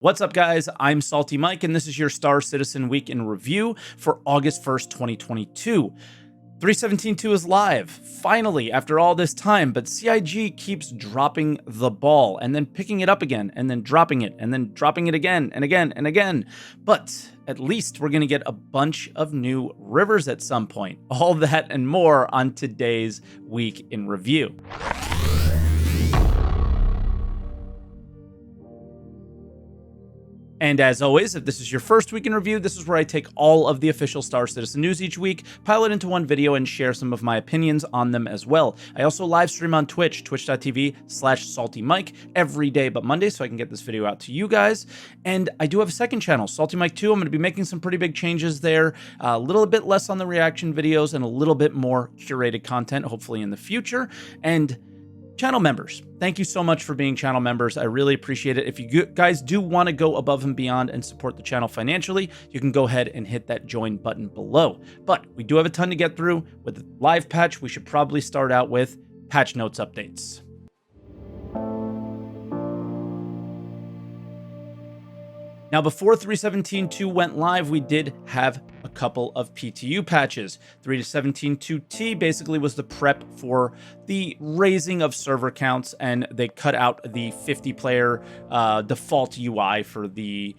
What's up, guys? I'm SaltEMike, and this is your Star Citizen Week in Review for August 1st, 2022. 317.2 is live, finally, after all this time, but CIG keeps dropping the ball, and then picking it up again, and then dropping it, and then dropping it again, and again, and again. But at least we're going to get a bunch of new rivers at some point. All that and more on today's Week in Review. And as always, if this is your first week in review, this is where I take all of the official Star Citizen news each week, pile it into one video, and share some of my opinions on them as well. I also live stream on Twitch, twitch.tv/SaltEMike, every day but Monday, so I can get this video out to you guys. And I do have a second channel, SaltEMike 2. I'm going to be making some pretty big changes there, a little bit less on the reaction videos and a little bit more curated content, hopefully in the future. And channel members, thank you so much for being channel members. I really appreciate it. If you guys do want to go above and beyond and support the channel financially, you can go ahead and hit that join button below. But we do have a ton to get through. With the live patch, we should probably start out with patch notes updates. Now, before 317.2 went live, we did have a couple of PTU patches. 3.17.2T basically was the prep for the raising of server counts, and they cut out the 50-player default UI for the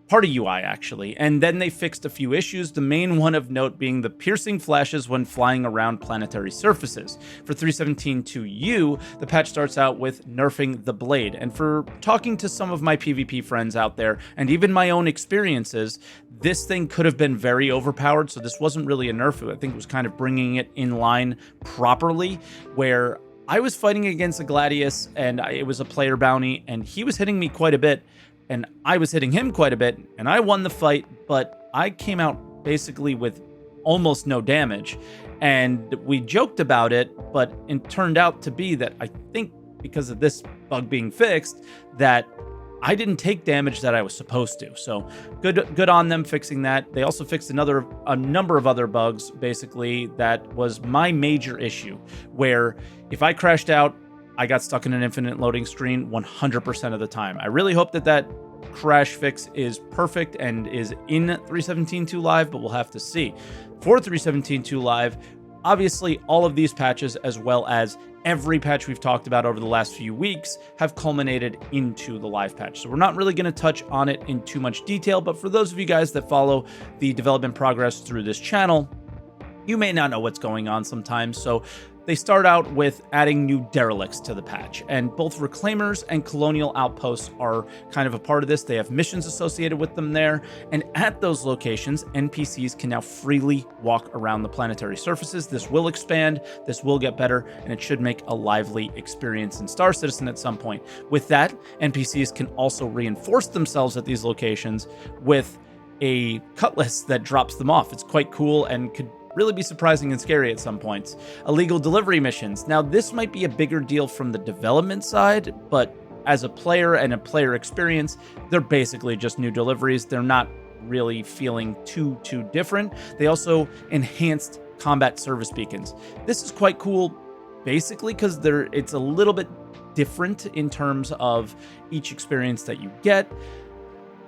party UI, actually. And then they fixed a few issues, the main one of note being the piercing flashes when flying around planetary surfaces. For 3.17.2U, the patch starts out with nerfing the blade. And for talking to some of my PvP friends out there, and even my own experiences, this thing could have been very overpowered, so this wasn't really a nerf. I think it was kind of bringing it in line properly, where I was fighting against a Gladius, and it was a player bounty, and he was hitting me quite a bit, and I was hitting him quite a bit, and I won the fight, but I came out basically with almost no damage. And we joked about it, but it turned out to be that I think because of this bug being fixed, that I didn't take damage that I was supposed to. So good on them fixing that. They also fixed a number of other bugs, basically, that was my major issue, where if I crashed out, I got stuck in an infinite loading screen 100% of the time. I really hope that that crash fix is perfect and is in 3.17.2 Live, but we'll have to see. For 3.17.2 Live, obviously all of these patches, as well as every patch we've talked about over the last few weeks, have culminated into the live patch. So we're not really going to touch on it in too much detail, but for those of you guys that follow the development progress through this channel, you may not know what's going on sometimes. So they start out with adding new derelicts to the patch, and both reclaimers and colonial outposts are kind of a part of this. They have missions associated with them there, and at those locations, NPCs can now freely walk around the planetary surfaces. This will expand, this will get better, and it should make a lively experience in Star Citizen at some point. With that, NPCs can also reinforce themselves at these locations with a cutlass that drops them off. It's quite cool and could really be surprising and scary at some points. Illegal delivery missions. Now, this might be a bigger deal from the development side, but as a player and a player experience, they're basically just new deliveries. They're not really feeling too different. They also enhanced combat service beacons. This is quite cool, basically, because it's a little bit different in terms of each experience that you get.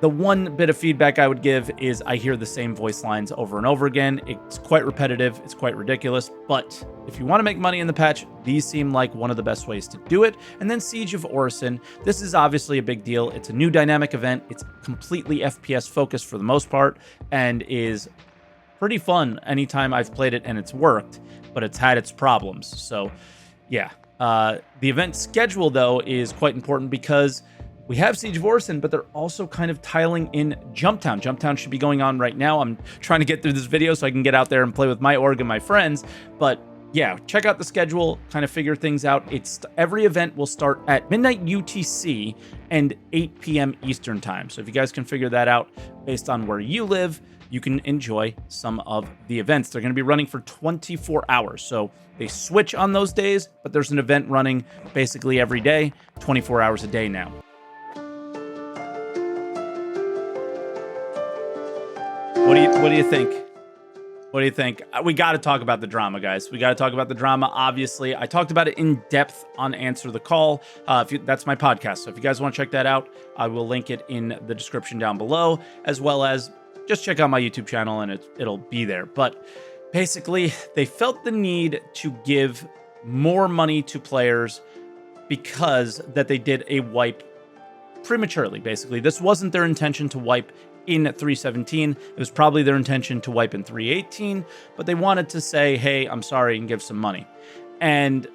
The one bit of feedback I would give is I hear the same voice lines over and over again. It's quite repetitive, it's quite ridiculous, but if you want to make money in the patch, these seem like one of the best ways to do it. And then Siege of Orison. This is obviously a big deal. It's a new dynamic event. It's completely FPS focused for the most part, and is pretty fun anytime I've played it and it's worked, but it's had its problems. So yeah, the event schedule though is quite important, because we have Siege of Orison, but they're also kind of tiling in Jumptown. Jumptown should be going on right now. I'm trying to get through this video so I can get out there and play with my org and my friends. But yeah, check out the schedule, kind of figure things out. Every event will start at midnight UTC and 8 p.m. Eastern time. So if you guys can figure that out based on where you live, you can enjoy some of the events. They're going to be running for 24 hours. So they switch on those days, but there's an event running basically every day, 24 hours a day now. What do you think? What do you think? We got to talk about the drama, guys. We got to talk about the drama. Obviously, I talked about it in depth on Answer the Call. That's my podcast. So if you guys want to check that out, I will link it in the description down below, as well as just check out my YouTube channel and it'll be there. But basically, they felt the need to give more money to players because that they did a wipe prematurely. Basically, this wasn't their intention to wipe in 317. It was probably their intention to wipe in 318, but they wanted to say, hey, I'm sorry, and give some money. And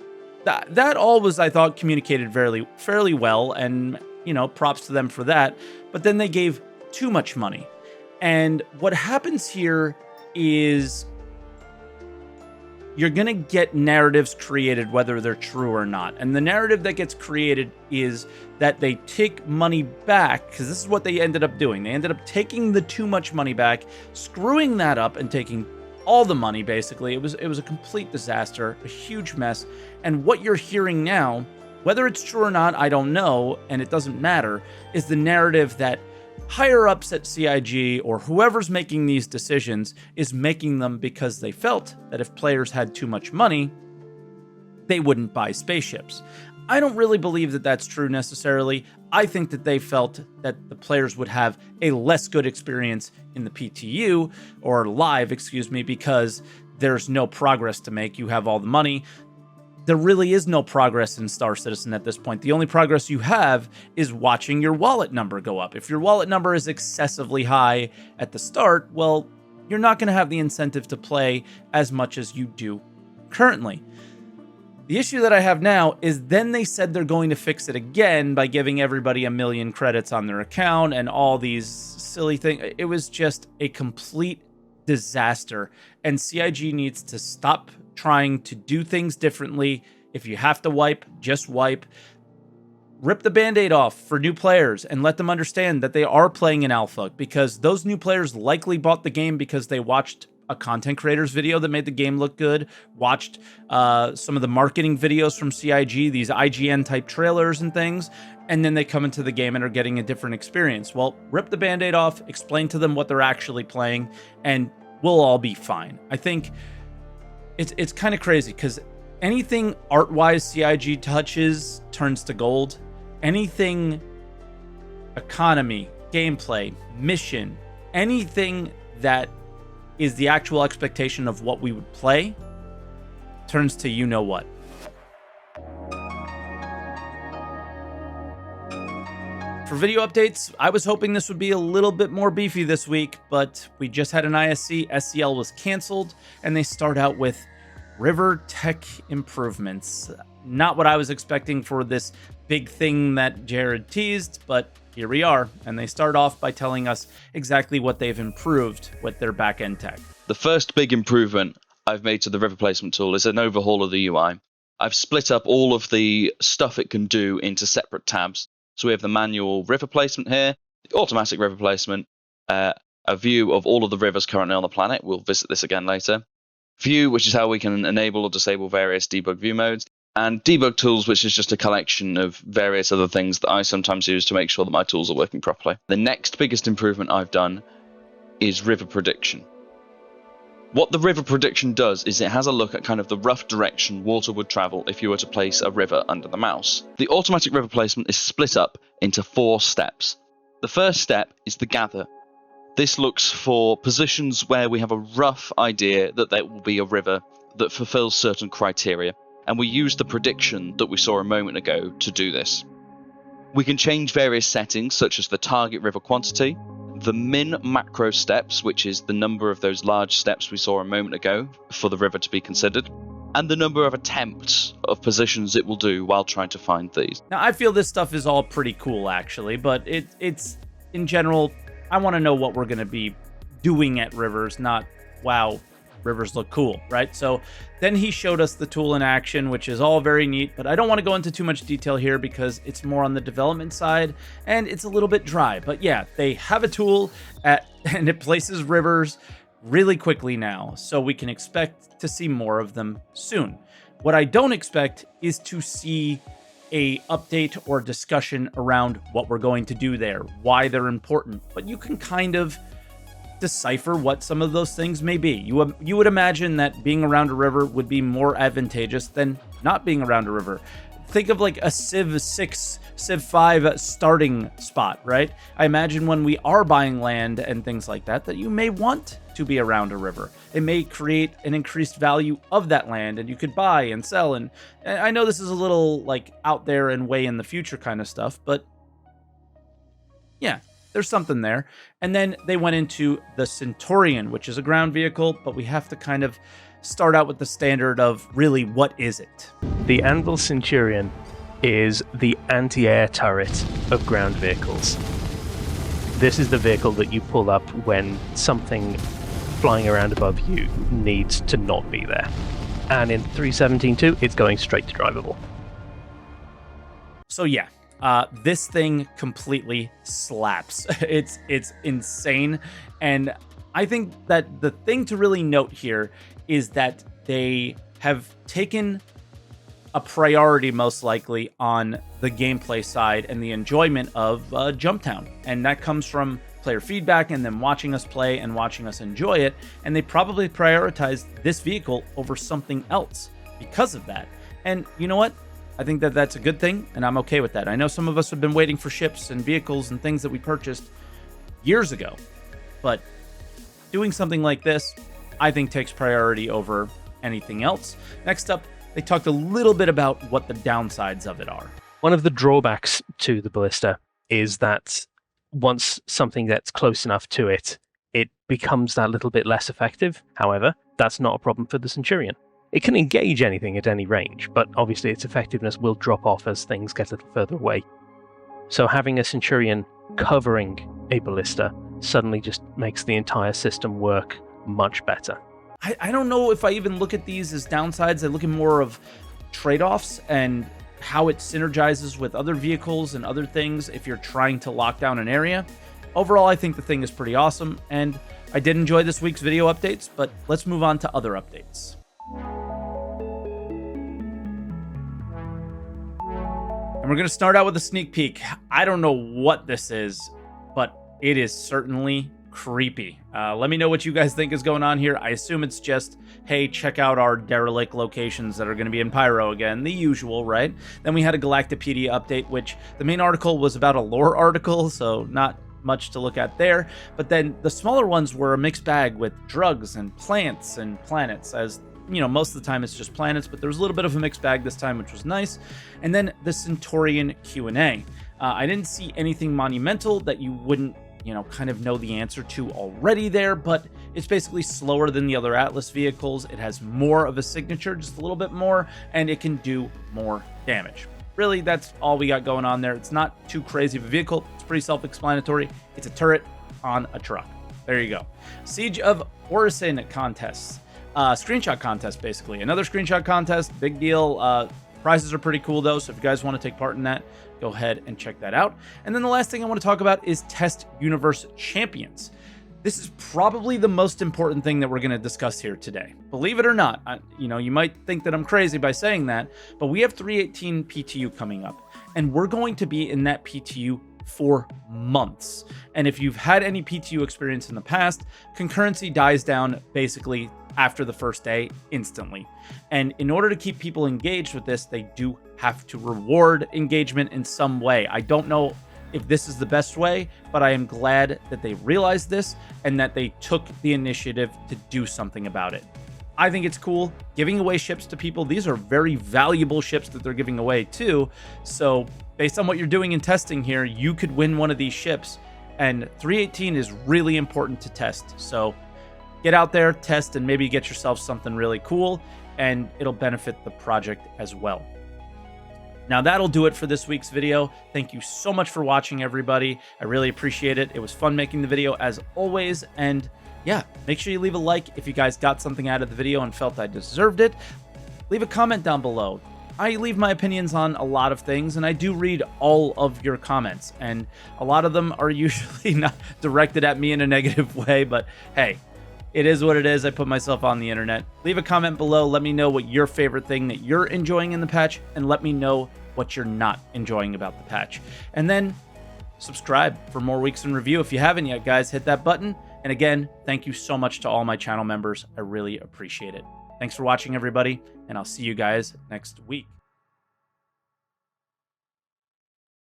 that all was, I thought, communicated fairly well, and, you know, props to them for that. But then they gave too much money. And what happens here is you're going to get narratives created, whether they're true or not. And the narrative that gets created is that they take money back, because this is what they ended up doing. They ended up taking the too much money back, screwing that up, and taking all the money, basically. It was a complete disaster, a huge mess. And what you're hearing now, whether it's true or not, I don't know, and it doesn't matter, is the narrative that higher ups at CIG or whoever's making these decisions is making them because they felt that if players had too much money, they wouldn't buy spaceships. I don't really believe that that's true necessarily. I think that they felt that the players would have a less good experience in the PTU, or live, excuse me, because there's no progress to make. You have all the money. There really is no progress in Star Citizen at this point. The only progress you have is watching your wallet number go up. If your wallet number is excessively high at the start, well, you're not going to have the incentive to play as much as you do currently. The issue that I have now is then they said they're going to fix it again by giving everybody 1 million credits on their account and all these silly things. It was just a complete disaster, and CIG needs to stop trying to do things differently. If you have to wipe, just wipe. Rip the band-aid off for new players and let them understand that they are playing in alpha, because those new players likely bought the game because they watched a content creator's video that made the game look good, watched some of the marketing videos from CIG, these IGN type trailers and things, and then they come into the game and are getting a different experience. Well, rip the band-aid off, explain to them what they're actually playing, and we'll all be fine. I think it's kind of crazy because anything art-wise CIG touches turns to gold. Anything economy, gameplay, mission, anything that is the actual expectation of what we would play turns to you know what. For video updates, I was hoping this would be a little bit more beefy this week, but we just had an ISC, SCL was canceled, and they start out with river tech improvements. Not what I was expecting for this big thing that Jared teased, but here we are, and they start off by telling us exactly what they've improved with their back-end tech. The first big improvement I've made to the river placement tool is an overhaul of the UI. I've split up all of the stuff it can do into separate tabs. So we have the manual river placement here, the automatic river placement, a view of all of the rivers currently on the planet. We'll visit this again later. View, which is how we can enable or disable various debug view modes. And debug tools, which is just a collection of various other things that I sometimes use to make sure that my tools are working properly. The next biggest improvement I've done is river prediction. What the river prediction does is it has a look at kind of the rough direction water would travel if you were to place a river under the mouse. The automatic river placement is split up into 4 steps. The first step is the gather. This looks for positions where we have a rough idea that there will be a river that fulfills certain criteria, and we use the prediction that we saw a moment ago to do this. We can change various settings such as the target river quantity, the min macro steps, which is the number of those large steps we saw a moment ago for the river to be considered, and the number of attempts of positions it will do while trying to find these. Now, I feel this stuff is all pretty cool, actually, but it's in general, I want to know what we're going to be doing at rivers, not, wow, rivers look cool, right? So then he showed us the tool in action, which is all very neat, but I don't want to go into too much detail here because it's more on the development side and it's a little bit dry. But yeah, they have a tool and it places rivers really quickly now, so we can expect to see more of them soon. What I don't expect is to see a update or discussion around what we're going to do there, why they're important, but you can kind of decipher what some of those things may be. You would imagine that being around a river would be more advantageous than not being around a river. Think of like a Civ 6, Civ 5 starting spot, right? I imagine when we are buying land and things like that, that you may want to be around a river. It may create an increased value of that land, and you could buy and sell. And I know this is a little like out there and way in the future kind of stuff, but yeah, there's something there. And then they went into the Centurion, which is a ground vehicle, but we have to kind of start out with the standard of really, what is it? The Anvil Centurion is the anti-air turret of ground vehicles. This is the vehicle that you pull up when something flying around above you needs to not be there. And in 3.17.2, it's going straight to drivable. So yeah, this thing completely slaps. It's insane. And I think that the thing to really note here is that they have taken a priority, most likely, on the gameplay side and the enjoyment of Jumptown. And that comes from player feedback and them watching us play and watching us enjoy it. And they probably prioritized this vehicle over something else because of that. And you know what? I think that that's a good thing, and I'm okay with that. I know some of us have been waiting for ships and vehicles and things that we purchased years ago, but doing something like this, I think, takes priority over anything else. Next up, they talked a little bit about what the downsides of it are. One of the drawbacks to the ballista is that once something gets close enough to it, it becomes that little bit less effective. However, that's not a problem for the Centurion. It can engage anything at any range, but obviously its effectiveness will drop off as things get a little further away. So having a Centurion covering a ballista suddenly just makes the entire system work much better. I don't know if I even look at these as downsides. I look at more of trade-offs and how it synergizes with other vehicles and other things if you're trying to lock down an area. Overall, I think the thing is pretty awesome, and I did enjoy this week's video updates, but let's move on to other updates. And we're going to start out with a sneak peek. I don't know what this is, but it is certainly creepy. Let me know what you guys think is going on here. I assume it's just, hey, check out our derelict locations that are going to be in Pyro again, the usual, right? Then we had a Galactapedia update, which the main article was about a lore article, so not much to look at there. But then the smaller ones were a mixed bag with drugs and plants and planets. As you know, most of the time it's just planets, but there was a little bit of a mixed bag this time, which was nice. And then the Centurion QA. I didn't see anything monumental that you wouldn't, kind of know the answer to already there, but it's basically slower than the other Atlas vehicles. It has more of a signature, just a little bit more, and it can do more damage. Really, that's all we got going on there. It's not too crazy of a vehicle. It's pretty self-explanatory. It's a turret on a truck. There you go. Siege of Orison contests. Screenshot contest, basically. Another screenshot contest. Big deal. Prizes are pretty cool, though, so if you guys want to take part in that, go ahead and check that out. And then the last thing I want to talk about is Test Universe Champions. This is probably the most important thing that we're going to discuss here today. Believe it or not, you might think that I'm crazy by saying that, but we have 318 PTU coming up, and we're going to be in that PTU for months. And if you've had any PTU experience in the past, concurrency dies down basically after the first day instantly. And in order to keep people engaged with this, they do have to reward engagement in some way. I don't know if this is the best way, but I am glad that they realized this and that they took the initiative to do something about it. I think it's cool giving away ships to people. These are very valuable ships that they're giving away too. So based on what you're doing in testing here, you could win one of these ships, and 318 is really important to test. So get out there, test, and maybe get yourself something really cool, and it'll benefit the project as well. Now that'll do it for this week's video. Thank you so much for watching, everybody. I really appreciate it. It was fun making the video as always, and yeah, make sure you leave a like if you guys got something out of the video and felt I deserved it. Leave a comment down below. I leave my opinions on a lot of things, and I do read all of your comments, and a lot of them are usually not directed at me in a negative way, but hey, it is what it is. I put myself on the internet. Leave a comment below. Let me know what your favorite thing that you're enjoying in the patch, and let me know what you're not enjoying about the patch. And then subscribe for more weeks in review. If you haven't yet, guys, hit that button, And again, thank you so much to all my channel members. I really appreciate it. Thanks for watching, everybody, and I'll see you guys next week.